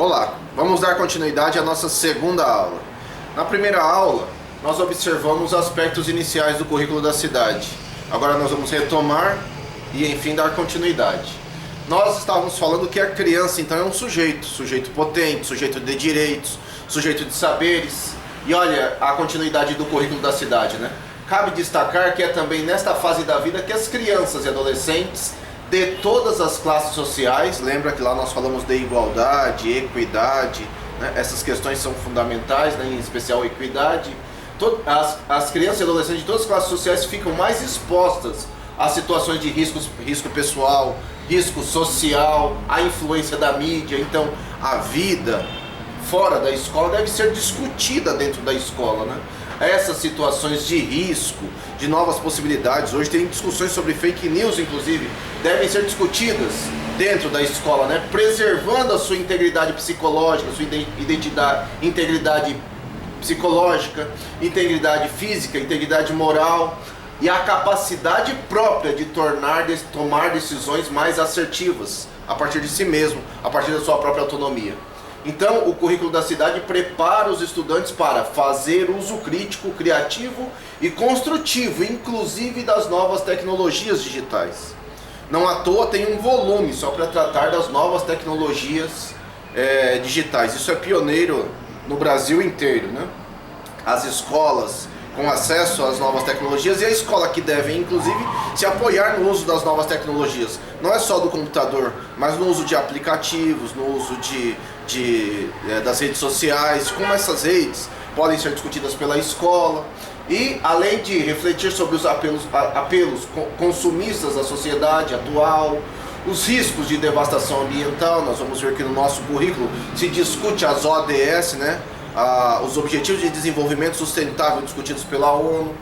Olá, vamos dar continuidade à nossa segunda aula. Na primeira aula, nós observamos os aspectos iniciais do currículo da cidade. Agora nós vamos retomar e, enfim, dar continuidade. Nós estávamos falando que a criança, então, é um sujeito potente, sujeito de direitos, sujeito de saberes. E olha a continuidade do currículo da cidade, né? Cabe destacar que é também nesta fase da vida que as crianças e adolescentes de todas as classes sociais, lembra que lá nós falamos de igualdade, equidade, né? Essas questões são fundamentais, né? Em especial a equidade. As crianças e adolescentes de todas as classes sociais ficam mais expostas a situações de risco pessoal, risco social, a influência da mídia. Então a vida fora da escola deve ser discutida dentro da escola, né? Essas situações de risco, de novas possibilidades, hoje tem discussões sobre fake news, inclusive, devem ser discutidas dentro da escola, né? Preservando a sua integridade psicológica, a sua integridade psicológica, integridade física, integridade moral e a capacidade própria de tomar decisões mais assertivas a partir de si mesmo, a partir da sua própria autonomia. Então, o currículo da cidade prepara os estudantes para fazer uso crítico, criativo e construtivo, inclusive das novas tecnologias digitais. Não à toa tem um volume só para tratar das novas tecnologias digitais. Isso é pioneiro no Brasil inteiro, né? As escolas com acesso às novas tecnologias e a escola que deve, inclusive, se apoiar no uso das novas tecnologias. Não é só do computador, mas no uso de aplicativos, no uso das redes sociais, como essas redes podem ser discutidas pela escola. E, além de refletir sobre os apelos consumistas da sociedade atual, os riscos de devastação ambiental, nós vamos ver que no nosso currículo se discute as ODS, né? Os Objetivos de Desenvolvimento Sustentável discutidos pela ONU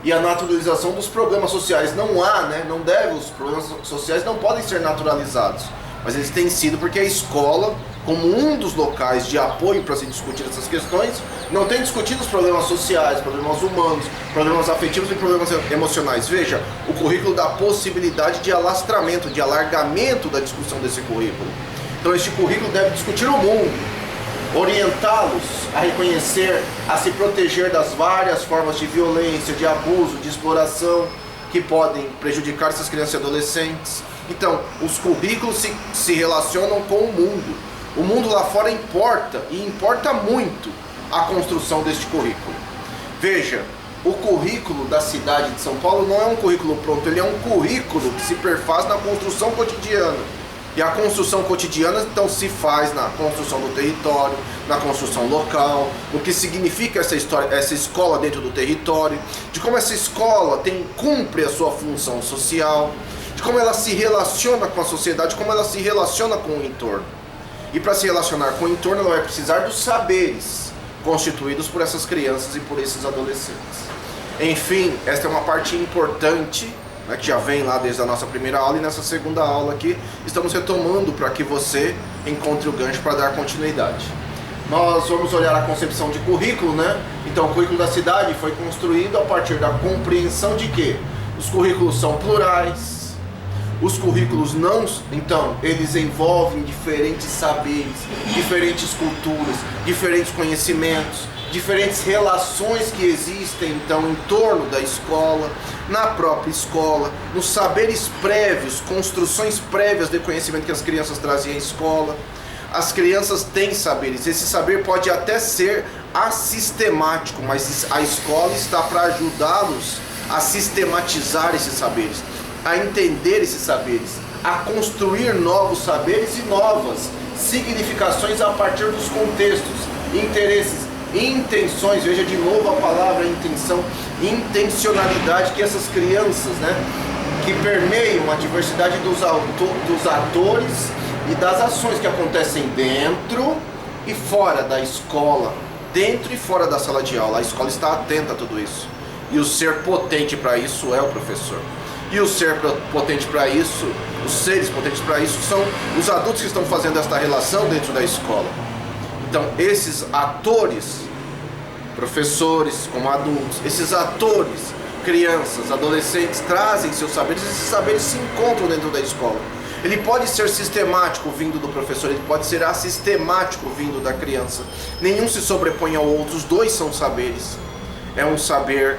e a naturalização dos programas sociais. Os programas sociais não podem ser naturalizados, mas eles têm sido porque a escola, como um dos locais de apoio para se discutir essas questões, não tem discutido os problemas sociais, problemas humanos, problemas afetivos e problemas emocionais. Veja, o currículo dá possibilidade de alastramento, de alargamento da discussão desse currículo. Então este currículo deve discutir o mundo, orientá-los a reconhecer, a se proteger das várias formas de violência, de abuso, de exploração que podem prejudicar essas crianças e adolescentes. Então, os currículos se relacionam com o mundo. O mundo lá fora importa, e importa muito a construção deste currículo. Veja, o currículo da cidade de São Paulo não é um currículo pronto, ele é um currículo que se perfaz na construção cotidiana. E a construção cotidiana, então, se faz na construção do território, na construção local, o que significa essa escola dentro do território, de como essa escola cumpre a sua função social, de como ela se relaciona com a sociedade, como ela se relaciona com o entorno. E para se relacionar com o entorno, ela vai precisar dos saberes constituídos por essas crianças e por esses adolescentes. Enfim, esta é uma parte importante, né, que já vem lá desde a nossa primeira aula, e nessa segunda aula aqui estamos retomando para que você encontre o gancho para dar continuidade. Nós vamos olhar a concepção de currículo, né? Então, o currículo da cidade foi construído a partir da compreensão de que os currículos são plurais. Os currículos eles envolvem diferentes saberes, diferentes culturas, diferentes conhecimentos, diferentes relações que existem, então, em torno da escola, na própria escola, nos saberes prévios, construções prévias de conhecimento que as crianças trazem à escola. As crianças têm saberes, esse saber pode até ser assistemático, mas a escola está para ajudá-los a sistematizar esses saberes, a entender esses saberes, a construir novos saberes e novas significações a partir dos contextos, interesses, intenções. Veja de novo a palavra intenção, intencionalidade, que essas crianças, né, que permeiam a diversidade dos atores e das ações que acontecem dentro e fora da escola, dentro e fora da sala de aula. A escola está atenta a tudo isso. E o ser potente para isso é o professor. E o ser potente para isso, os seres potentes para isso, são os adultos que estão fazendo esta relação dentro da escola. Então, esses atores, professores como adultos, esses atores, crianças, adolescentes, trazem seus saberes, esses saberes se encontram dentro da escola. Ele pode ser sistemático vindo do professor, ele pode ser assistemático vindo da criança. Nenhum se sobrepõe ao outro, os dois são saberes. É um saber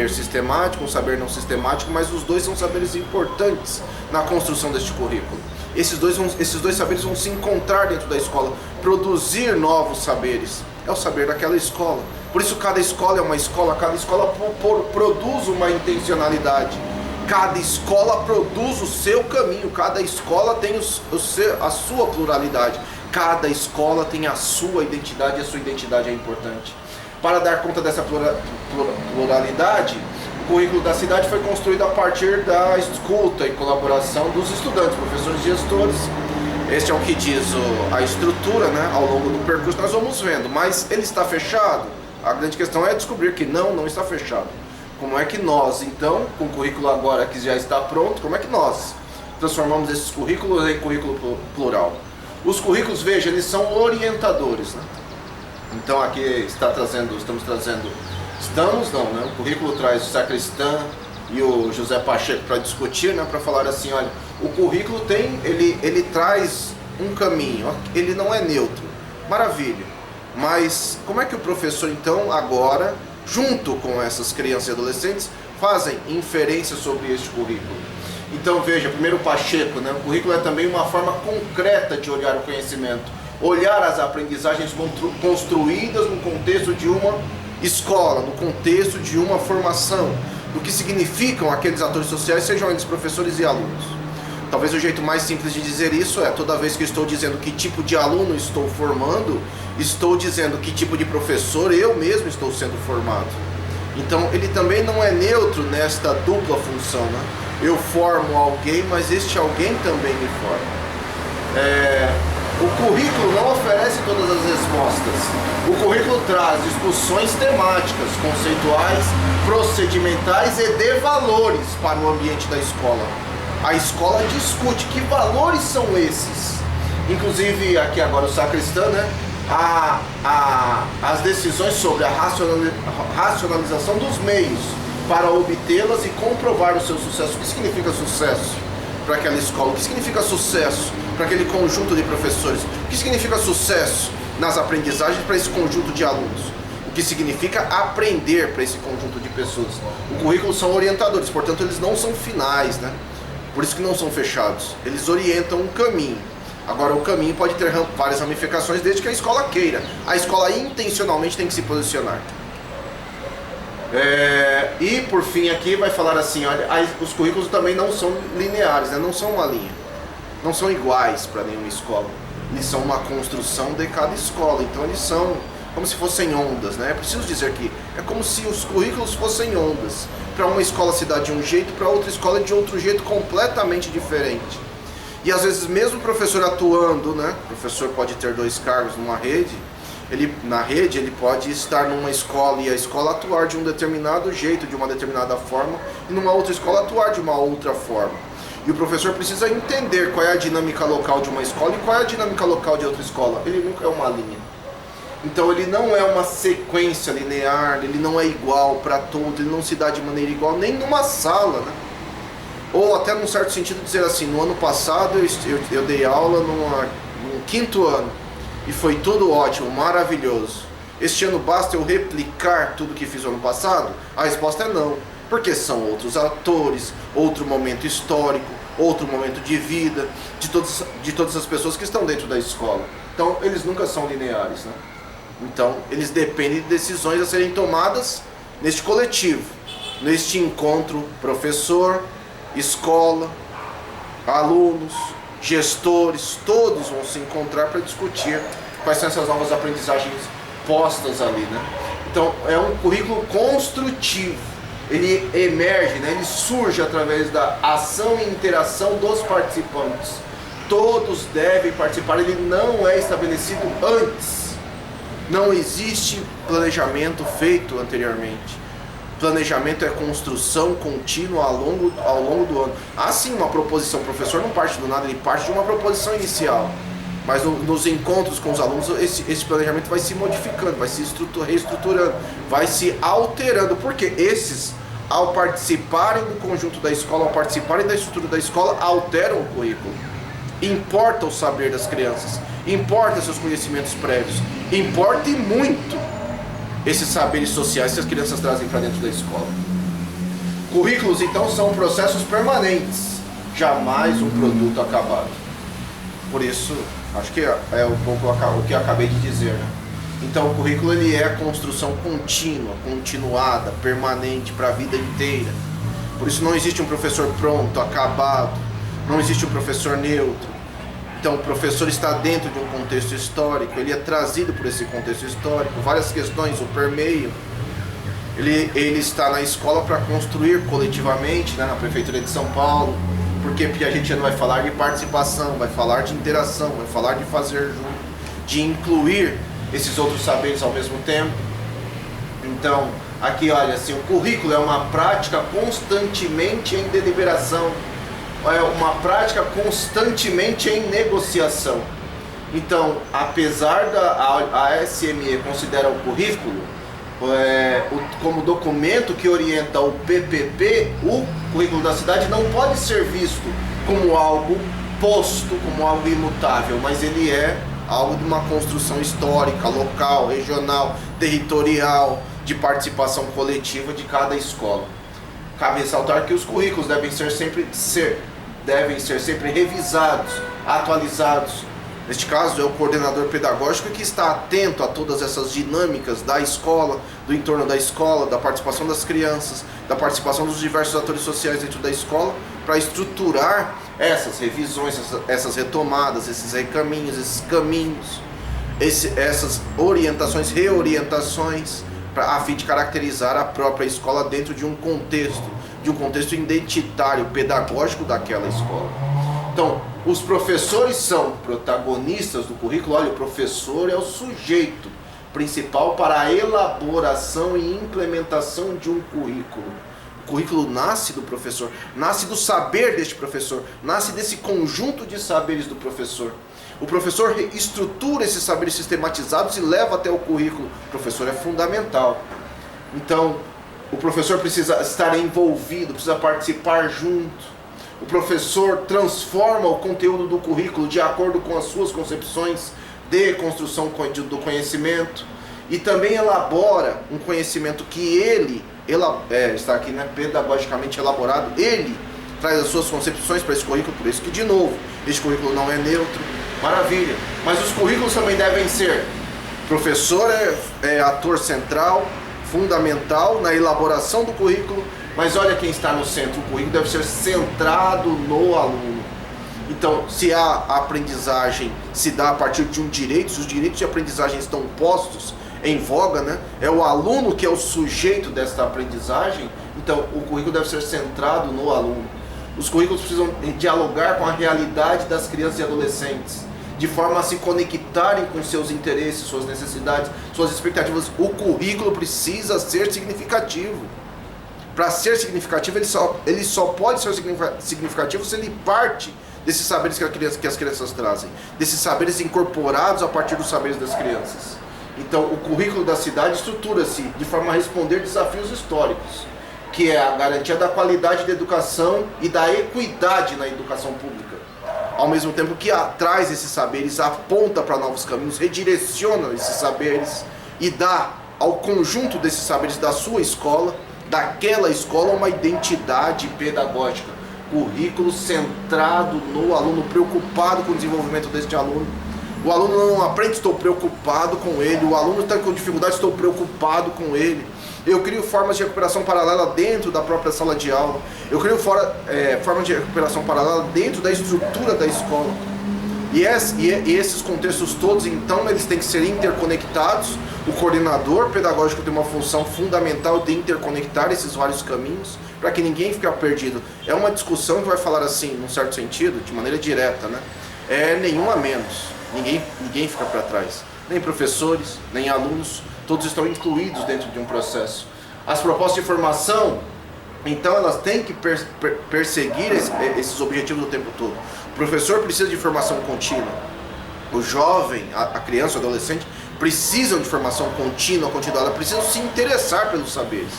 sistemático, um saber não sistemático, mas os dois são saberes importantes na construção deste currículo. Esses dois saberes vão se encontrar dentro da escola, produzir novos saberes. É o saber daquela escola. Por isso cada escola é uma escola, cada escola produz uma intencionalidade. Cada escola produz o seu caminho, cada escola tem a sua pluralidade. Cada escola tem a sua identidade e a sua identidade é importante. Para dar conta dessa pluralidade, o currículo da cidade foi construído a partir da escuta e colaboração dos estudantes, professores e gestores. Este é o que diz a estrutura, né? Ao longo do percurso nós vamos vendo, mas ele está fechado? A grande questão é descobrir que não está fechado. Como é que nós, então, com o currículo agora que já está pronto, como é que nós transformamos esses currículos em currículo plural? Os currículos, veja, eles são orientadores, né? Então aqui o currículo traz o Sacristã e o José Pacheco para discutir, né? Para falar assim, olha, o currículo ele traz um caminho, ele não é neutro, maravilha, mas como é que o professor então agora, junto com essas crianças e adolescentes, fazem inferência sobre este currículo? Então veja, primeiro Pacheco, né? O currículo é também uma forma concreta de olhar o conhecimento, olhar as aprendizagens construídas no contexto de uma escola, no contexto de uma formação, do que significam aqueles atores sociais, sejam eles professores e alunos. Talvez o jeito mais simples de dizer isso é, toda vez que eu estou dizendo que tipo de aluno estou formando, estou dizendo que tipo de professor eu mesmo estou sendo formado. Então ele também não é neutro nesta dupla função, né? Eu formo alguém, mas este alguém também me forma. O currículo não oferece todas as respostas. O currículo traz discussões temáticas, conceituais, procedimentais e de valores para o ambiente da escola. A escola discute que valores são esses. Inclusive, aqui agora o Sacristã, né? As decisões sobre a racionalização dos meios para obtê-las e comprovar o seu sucesso. O que significa sucesso para aquela escola? O que significa sucesso para aquele conjunto de professores? O que significa sucesso nas aprendizagens para esse conjunto de alunos? O que significa aprender para esse conjunto de pessoas? O currículo são orientadores, portanto eles não são finais, né? Por isso que não são fechados. Eles orientam um caminho. Agora o caminho pode ter várias ramificações desde que a escola queira. A escola intencionalmente tem que se posicionar. E por fim aqui vai falar assim, olha, os currículos também não são lineares, né? Não são uma linha, não são iguais para nenhuma escola. Eles são uma construção de cada escola, então eles são como se fossem ondas, né? É preciso dizer que é como se os currículos fossem ondas. Para uma escola se dá de um jeito, para outra escola de outro jeito completamente diferente. E às vezes mesmo o professor atuando, né? O professor pode ter 2 cargos numa rede. Na rede ele pode estar numa escola e a escola atuar de um determinado jeito, de uma determinada forma, e numa outra escola atuar de uma outra forma. E o professor precisa entender qual é a dinâmica local de uma escola e qual é a dinâmica local de outra escola. Ele nunca é uma linha. Então ele não é uma sequência linear, ele não é igual para todos, ele não se dá de maneira igual nem numa sala, né? Ou até num certo sentido dizer assim, no ano passado eu dei aula no 5º ano. E foi tudo ótimo, maravilhoso. Este ano basta eu replicar tudo que fiz no ano passado? A resposta é não. Porque são outros atores, outro momento histórico, outro momento de vida, de todas as pessoas que estão dentro da escola. Então, eles nunca são lineares, né? Então, eles dependem de decisões a serem tomadas neste coletivo, neste encontro professor, escola, alunos, gestores, todos vão se encontrar para discutir quais são essas novas aprendizagens postas ali, né? Então é um currículo construtivo, ele emerge, né? Ele surge através da ação e interação dos participantes. Todos devem participar, ele não é estabelecido antes, não existe planejamento feito anteriormente. Planejamento é construção contínua ao longo do ano. Sim, uma proposição, o professor não parte do nada, ele parte de uma proposição inicial. Mas nos encontros com os alunos, esse planejamento vai se modificando, vai se reestruturando, vai se alterando. Porque esses, ao participarem do conjunto da escola, ao participarem da estrutura da escola, alteram o currículo. Importa o saber das crianças, importa seus conhecimentos prévios, importa e muito esses saberes sociais que as crianças trazem para dentro da escola. Currículos, então, são processos permanentes, jamais um produto acabado. Por isso, acho que é um pouco o que eu acabei de dizer, né? Então, o currículo ele é a construção contínua, continuada, permanente para a vida inteira. Por isso não existe um professor pronto, acabado, não existe um professor neutro. Então, o professor está dentro de um contexto histórico, ele é trazido por esse contexto histórico, várias questões o permeiam. Ele está na escola para construir coletivamente, né, na Prefeitura de São Paulo, porque a gente não vai falar de participação, vai falar de interação, vai falar de fazer junto, de incluir esses outros saberes ao mesmo tempo. Então, aqui olha, assim, o currículo é uma prática constantemente em deliberação, é uma prática constantemente em negociação. Então, apesar a ASME considera o currículo como documento que orienta o PPP, o currículo da cidade não pode ser visto como algo posto, como algo imutável, mas ele é algo de uma construção histórica, local, regional, territorial, de participação coletiva de cada escola. Cabe ressaltar que os currículos devem ser sempre revisados, atualizados. Neste caso, é o coordenador pedagógico que está atento a todas essas dinâmicas da escola, do entorno da escola, da participação das crianças, da participação dos diversos atores sociais dentro da escola, para estruturar essas revisões, essas retomadas, esses recaminhos, esses caminhos, essas orientações, reorientações, a fim de caracterizar a própria escola dentro de um contexto identitário, pedagógico daquela escola. Então, os professores são protagonistas do currículo. Olha, o professor é o sujeito principal para a elaboração e implementação de um currículo. O currículo nasce do professor, nasce do saber deste professor, nasce desse conjunto de saberes do professor. O professor estrutura esses saberes sistematizados e leva até o currículo. O professor é fundamental. Então, o professor precisa estar envolvido, precisa participar junto. O professor transforma o conteúdo do currículo de acordo com as suas concepções de construção do conhecimento e também elabora um conhecimento que está aqui, né, pedagogicamente elaborado. Ele traz as suas concepções para esse currículo, por isso que, de novo, este currículo não é neutro. Maravilha, mas os currículos também devem ser: professor é ator central, fundamental na elaboração do currículo, mas olha quem está no centro. O currículo deve ser centrado no aluno. Então, se a aprendizagem se dá a partir de um direito, se os direitos de aprendizagem estão postos em voga, né, é o aluno que é o sujeito desta aprendizagem, então o currículo deve ser centrado no aluno. Os currículos precisam dialogar com a realidade das crianças e adolescentes, de forma a se conectarem com seus interesses, suas necessidades, suas expectativas. O currículo precisa ser significativo. Para ser significativo, ele só pode ser significativo se ele parte desses saberes que as crianças trazem, desses saberes incorporados a partir dos saberes das crianças. Então, o currículo da cidade estrutura-se de forma a responder desafios históricos, que é a garantia da qualidade da educação e da equidade na educação pública. Ao mesmo tempo que traz esses saberes, aponta para novos caminhos, redireciona esses saberes e dá ao conjunto desses saberes da sua escola, daquela escola, uma identidade pedagógica. Currículo centrado no aluno, preocupado com o desenvolvimento deste aluno. O aluno não aprende, estou preocupado com ele. O aluno está com dificuldade, estou preocupado com ele. Eu crio formas de recuperação paralela dentro da própria sala de aula. Eu crio formas de recuperação paralela dentro da estrutura da escola. E esses contextos todos, então, eles têm que ser interconectados. O coordenador pedagógico tem uma função fundamental de interconectar esses vários caminhos, para que ninguém fique perdido. É uma discussão que vai falar assim, num certo sentido, de maneira direta, né? É nenhum a menos. Ninguém fica para trás. Nem professores, nem alunos, todos estão incluídos dentro de um processo. As propostas de formação, então, elas têm que perseguir esses objetivos o tempo todo. O professor precisa de formação contínua. O jovem, a criança, o adolescente, precisam de formação contínua, continuada, precisam se interessar pelos saberes.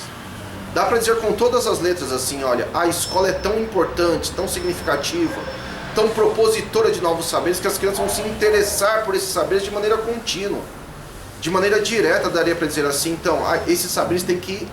Dá para dizer com todas as letras assim, olha, a escola é tão importante, tão significativa, tão propositora de novos saberes, que as crianças vão se interessar por esses saberes de maneira contínua, de maneira direta, daria para dizer assim. Então, esses saberes têm que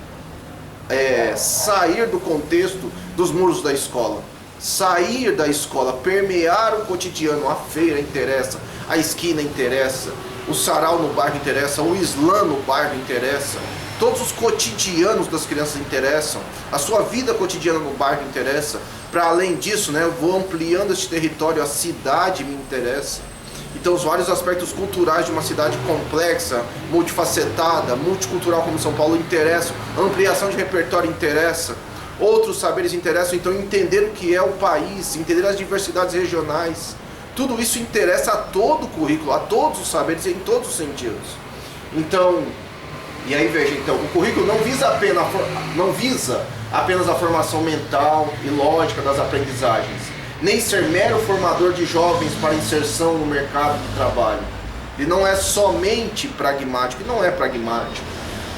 sair do contexto dos muros da escola, sair da escola, permear o cotidiano. A feira interessa, a esquina interessa, o sarau no bairro interessa, o Islã no bairro interessa, todos os cotidianos das crianças interessam, a sua vida cotidiana no bairro interessa. Para além disso, né, eu vou ampliando esse território, a cidade me interessa. Então, os vários aspectos culturais de uma cidade complexa, multifacetada, multicultural como São Paulo interessam, a ampliação de repertório interessa, outros saberes interessam. Então, entender o que é o país, entender as diversidades regionais, tudo isso interessa a todo o currículo, a todos os saberes, em todos os sentidos. Então, e aí veja, então, o currículo não visa apenas a formação mental e lógica das aprendizagens, nem ser mero formador de jovens para inserção no mercado de trabalho. Ele não é somente pragmático, e não é pragmático.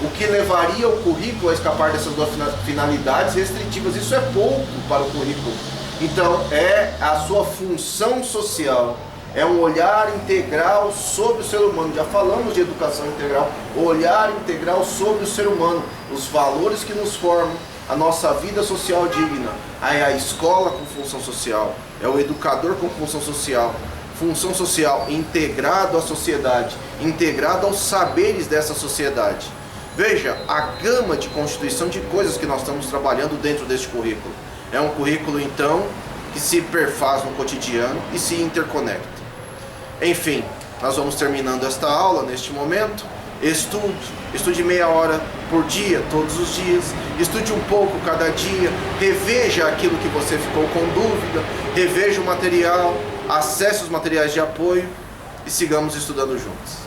O que levaria o currículo a escapar dessas duas finalidades restritivas, isso é pouco para o currículo. Então, é a sua função social, é um olhar integral sobre o ser humano. Já falamos de educação integral, o olhar integral sobre o ser humano, os valores que nos formam, a nossa vida social digna. Aí a escola com função social, é o educador com função social integrado à sociedade, integrado aos saberes dessa sociedade. Veja a gama de constituição de coisas que nós estamos trabalhando dentro deste currículo. É um currículo, então, que se perfaz no cotidiano e se interconecta. Enfim, nós vamos terminando esta aula neste momento. Estude meia hora por dia, todos os dias. Estude um pouco cada dia. Reveja aquilo que você ficou com dúvida. Reveja o material. Acesse os materiais de apoio e sigamos estudando juntos.